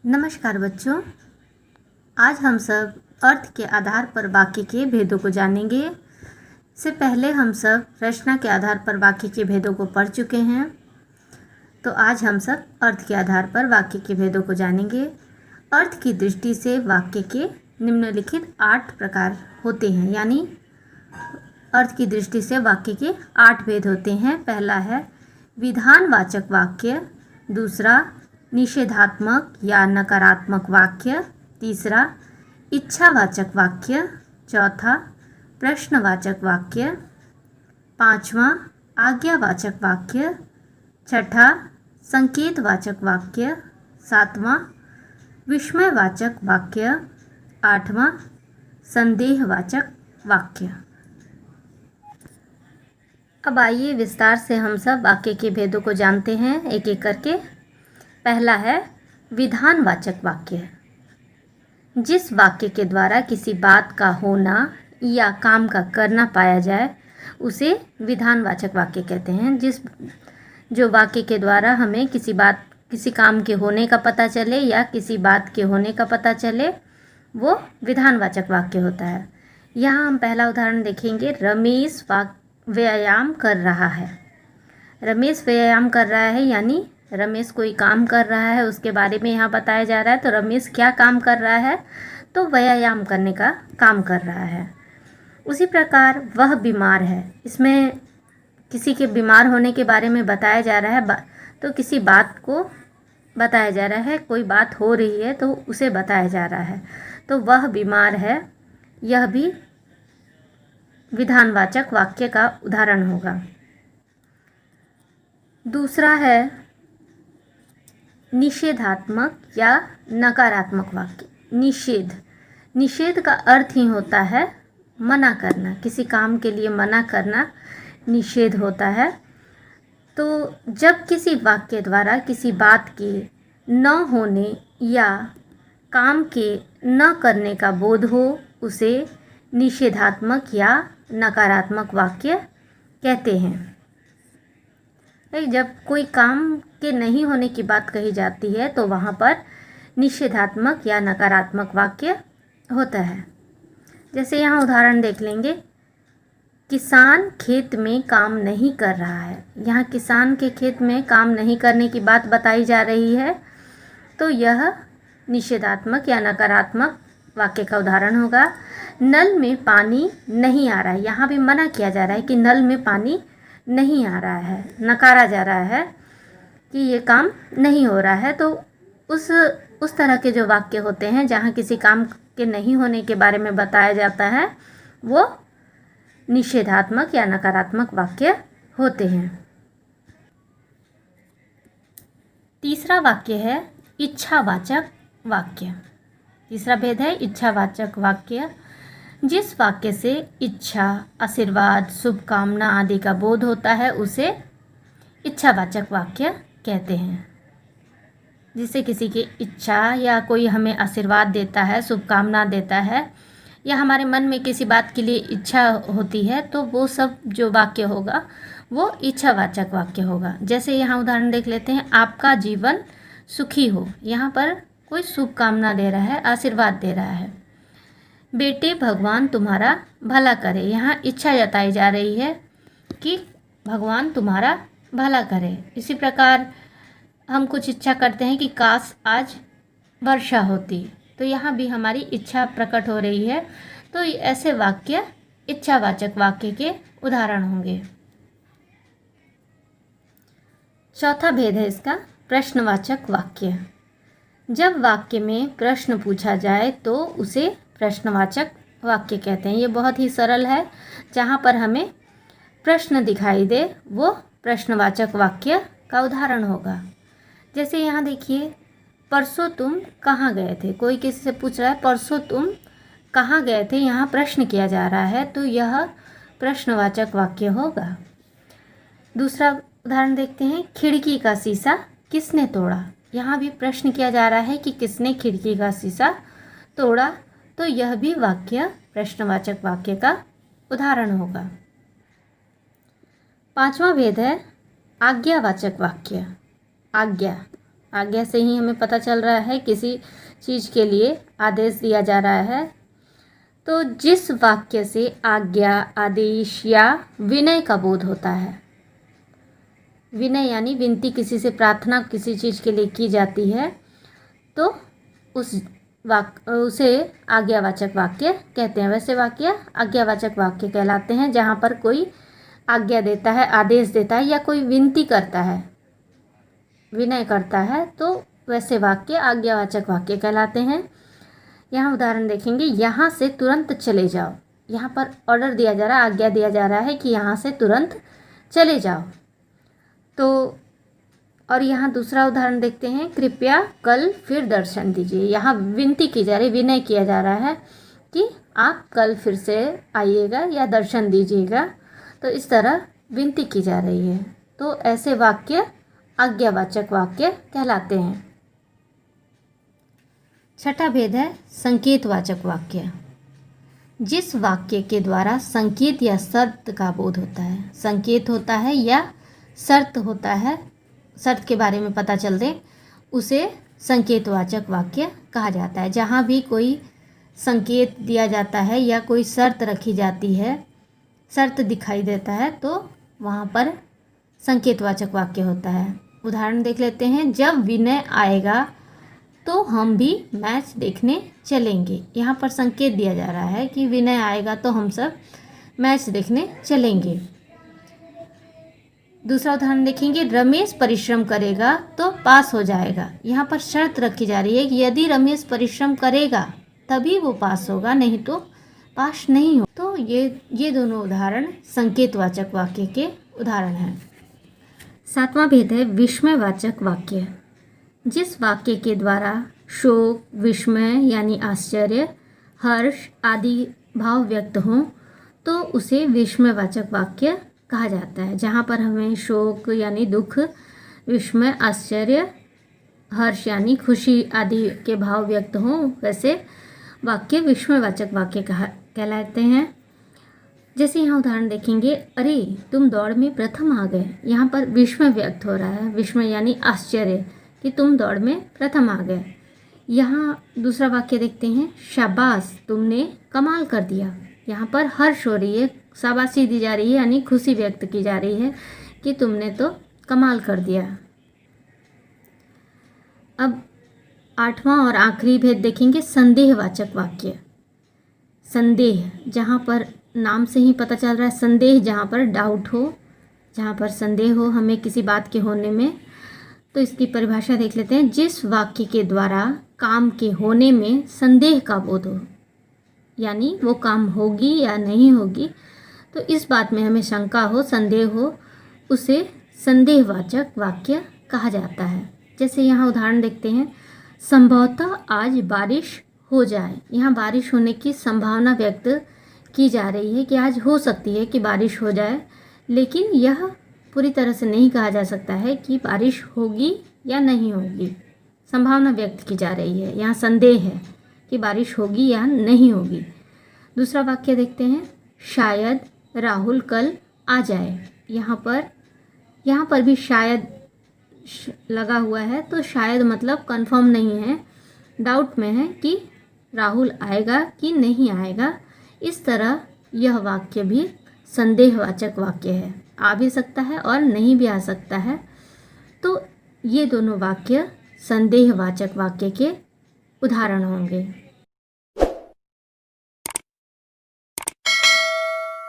नमस्कार बच्चों, आज हम सब अर्थ के आधार पर वाक्य के भेदों को जानेंगे। इससे पहले हम सब रचना के आधार पर वाक्य के भेदों को पढ़ चुके हैं, तो आज हम सब अर्थ के आधार पर वाक्य के भेदों को जानेंगे। अर्थ की दृष्टि से वाक्य के निम्नलिखित 8 प्रकार होते हैं, यानी अर्थ की दृष्टि से वाक्य के 8 भेद होते हैं। पहला है विधानवाचक वाक्य, दूसरा निषेधात्मक या नकारात्मक वाक्य, तीसरा इच्छावाचक वाक्य, चौथा प्रश्नवाचक वाक्य, पांचवा आज्ञावाचक वाक्य, छठा संकेतवाचक वाक्य, सातवां विस्मयवाचक वाक्य, आठवां संदेहवाचक वाक्य। अब आइए विस्तार से हम सब वाक्य के भेदों को जानते हैं एक एक करके। पहला है विधानवाचक वाक्य। जिस वाक्य के द्वारा किसी बात का होना या काम का करना पाया जाए उसे विधानवाचक वाक्य कहते हैं। जो वाक्य के द्वारा हमें किसी काम के होने का पता चले या किसी बात के होने का पता चले, वो विधानवाचक वाक्य होता है। यहाँ हम पहला उदाहरण देखेंगे। रमेश व्यायाम कर रहा है। रमेश व्यायाम कर रहा है यानी रमेश कोई काम कर रहा है, उसके बारे में यहाँ बताया जा रहा है। तो रमेश क्या काम कर रहा है? तो व्यायाम करने का काम कर रहा है। उसी प्रकार वह बीमार है, इसमें किसी के बीमार होने के बारे में बताया जा रहा है, तो किसी बात को बताया जा रहा है, कोई बात हो रही है तो उसे बताया जा रहा है। तो वह बीमार है, यह भी विधानवाचक वाक्य का उदाहरण होगा। दूसरा है निषेधात्मक या नकारात्मक वाक्य। निषेध का अर्थ ही होता है मना करना, किसी काम के लिए मना करना निषेध होता है। तो जब किसी वाक्य द्वारा किसी बात के न होने या काम के न करने का बोध हो, उसे निषेधात्मक या नकारात्मक वाक्य कहते हैं। जब कोई काम के नहीं होने की बात कही जाती है तो वहाँ पर निषेधात्मक या नकारात्मक वाक्य होता है। जैसे यहाँ उदाहरण देख लेंगे। किसान खेत में काम नहीं कर रहा है। यहाँ किसान के खेत में काम नहीं करने की बात बताई जा रही है, तो यह निषेधात्मक या नकारात्मक वाक्य का उदाहरण होगा। नल में पानी नहीं आ रहा है। यहाँ भी मना किया जा रहा है कि नल में पानी नहीं आ रहा है, नकारा जा रहा है कि ये काम नहीं हो रहा है। तो उस तरह के जो वाक्य होते हैं जहाँ किसी काम के नहीं होने के बारे में बताया जाता है, वो निषेधात्मक या नकारात्मक वाक्य होते हैं। तीसरा वाक्य है इच्छावाचक वाक्य। तीसरा भेद है इच्छावाचक वाक्य। जिस वाक्य से इच्छा, आशीर्वाद, शुभकामना आदि का बोध होता है उसे इच्छावाचक वाक्य कहते हैं। जिससे किसी की इच्छा या कोई हमें आशीर्वाद देता है, शुभकामना देता है, या हमारे मन में किसी बात के लिए इच्छा होती है, तो वो सब जो वाक्य होगा वो इच्छावाचक वाक्य होगा। जैसे यहाँ उदाहरण देख लेते हैं। आपका जीवन सुखी हो। यहाँ पर कोई शुभकामना दे रहा है, आशीर्वाद दे रहा है। बेटे भगवान तुम्हारा भला करे। यहाँ इच्छा जताई जा रही है कि भगवान तुम्हारा भला करे। इसी प्रकार हम कुछ इच्छा करते हैं कि काश आज वर्षा होती, तो यहाँ भी हमारी इच्छा प्रकट हो रही है। तो ऐसे वाक्य इच्छावाचक वाक्य के उदाहरण होंगे। चौथा भेद है इसका प्रश्नवाचक वाक्य। जब वाक्य में प्रश्न पूछा जाए तो उसे प्रश्नवाचक वाक्य कहते हैं। ये बहुत ही सरल है। जहाँ पर हमें प्रश्न दिखाई दे वो प्रश्नवाचक वाक्य का उदाहरण होगा। जैसे यहाँ देखिए, परसों तुम कहाँ गए थे। कोई किसी से पूछ रहा है परसों तुम कहाँ गए थे, यहाँ प्रश्न किया जा रहा है, तो यह प्रश्नवाचक वाक्य होगा। दूसरा उदाहरण देखते हैं। खिड़की का शीशा किसने तोड़ा। यहाँ भी प्रश्न किया जा रहा है कि किसने खिड़की का शीशा तोड़ा, तो यह भी वाक्य प्रश्नवाचक वाक्य का उदाहरण होगा। पांचवा भेद है आज्ञावाचक वाक्य। आज्ञा आज्ञा से ही हमें पता चल रहा है किसी चीज़ के लिए आदेश दिया जा रहा है। तो जिस वाक्य से आज्ञा, आदेश या विनय का बोध होता है, विनय यानी विनती, किसी से प्रार्थना किसी चीज़ के लिए की जाती है, तो उसे आज्ञावाचक वाक्य कहते हैं। वैसे वाक्य आज्ञावाचक वाक्य कहलाते हैं जहाँ पर कोई आज्ञा देता है, आदेश देता है या कोई विनती करता है, विनय करता है, तो वैसे वाक्य आज्ञावाचक वाक्य कहलाते हैं। यहाँ उदाहरण देखेंगे, यहाँ से तुरंत चले जाओ। यहाँ पर ऑर्डर दिया जा रहा है, आज्ञा दिया जा रहा है कि यहाँ से तुरंत चले जाओ। तो और यहाँ दूसरा उदाहरण देखते हैं, कृपया कल फिर दर्शन दीजिए। यहाँ विनती की जा रही, विनय किया जा रहा है कि आप कल फिर से आइएगा या दर्शन दीजिएगा। तो इस तरह विनती की जा रही है, तो ऐसे वाक्य आज्ञावाचक वाक्य कहलाते हैं। छठा भेद है संकेतवाचक वाक्य। जिस वाक्य के द्वारा संकेत या शर्त का बोध होता है, संकेत होता है या शर्त होता है, शर्त के बारे में पता चल दे, उसे संकेतवाचक वाक्य कहा जाता है। जहाँ भी कोई संकेत दिया जाता है या कोई शर्त रखी जाती है, शर्त दिखाई देता है, तो वहाँ पर संकेतवाचक वाक्य होता है। उदाहरण देख लेते हैं, जब विनय आएगा तो हम भी मैच देखने चलेंगे। यहाँ पर संकेत दिया जा रहा है कि विनय आएगा तो हम सब मैच देखने चलेंगे। दूसरा उदाहरण देखेंगे, रमेश परिश्रम करेगा तो पास हो जाएगा। यहाँ पर शर्त रखी जा रही है कि यदि रमेश परिश्रम करेगा तभी वो पास होगा, नहीं तो पास नहीं हो। तो ये दोनों उदाहरण संकेतवाचक वाक्य के उदाहरण हैं। सातवां भेद है विस्मयवाचक वाक्य। जिस वाक्य के द्वारा शोक, विस्मय यानी आश्चर्य, हर्ष आदि भाव व्यक्त हों, तो उसे विस्मयवाचक वाक्य कहा जाता है। जहाँ पर हमें शोक यानी दुख, विस्मय, आश्चर्य, हर्ष यानी खुशी आदि के भाव व्यक्त हों, वैसे वाक्य विस्मयवाचक वाक्य कहलाते हैं। जैसे यहाँ उदाहरण देखेंगे, अरे तुम दौड़ में प्रथम आ गए। यहाँ पर विस्मय व्यक्त हो रहा है, विस्मय यानी आश्चर्य कि तुम दौड़ में प्रथम आ गए। यहाँ दूसरा वाक्य देखते हैं, शाबाश तुमने कमाल कर दिया। यहाँ पर हर्ष हो रही है, शाबाशी दी जा रही है यानी खुशी व्यक्त की जा रही है कि तुमने तो कमाल कर दिया। अब आठवां और आखिरी भेद देखेंगे, संदेहवाचक वाक्य। संदेह, जहाँ पर नाम से ही पता चल रहा है, संदेह जहाँ पर डाउट हो, जहाँ पर संदेह हो हमें किसी बात के होने में। तो इसकी परिभाषा देख लेते हैं, जिस वाक्य के द्वारा काम के होने में संदेह का बोध हो, यानी वो काम होगी या नहीं होगी, तो इस बात में हमें शंका हो, संदेह हो, उसे संदेहवाचक वाक्य कहा जाता है। जैसे यहाँ उदाहरण देखते हैं, संभवतः आज बारिश हो जाए। यहाँ बारिश होने की संभावना व्यक्त की जा रही है कि आज हो सकती है कि बारिश हो जाए, लेकिन यह पूरी तरह से नहीं कहा जा सकता है कि बारिश होगी या नहीं होगी। संभावना व्यक्त की जा रही है, यहाँ संदेह है कि बारिश होगी या नहीं होगी। दूसरा वाक्य देखते हैं, शायद राहुल कल आ जाए। यहाँ पर भी शायद लगा हुआ है, तो शायद मतलब कंफर्म नहीं है, डाउट में है कि राहुल आएगा कि नहीं आएगा। इस तरह यह वाक्य भी संदेहवाचक वाक्य है, आ भी सकता है और नहीं भी आ सकता है। तो ये दोनों वाक्य संदेहवाचक वाक्य के उदाहरण होंगे।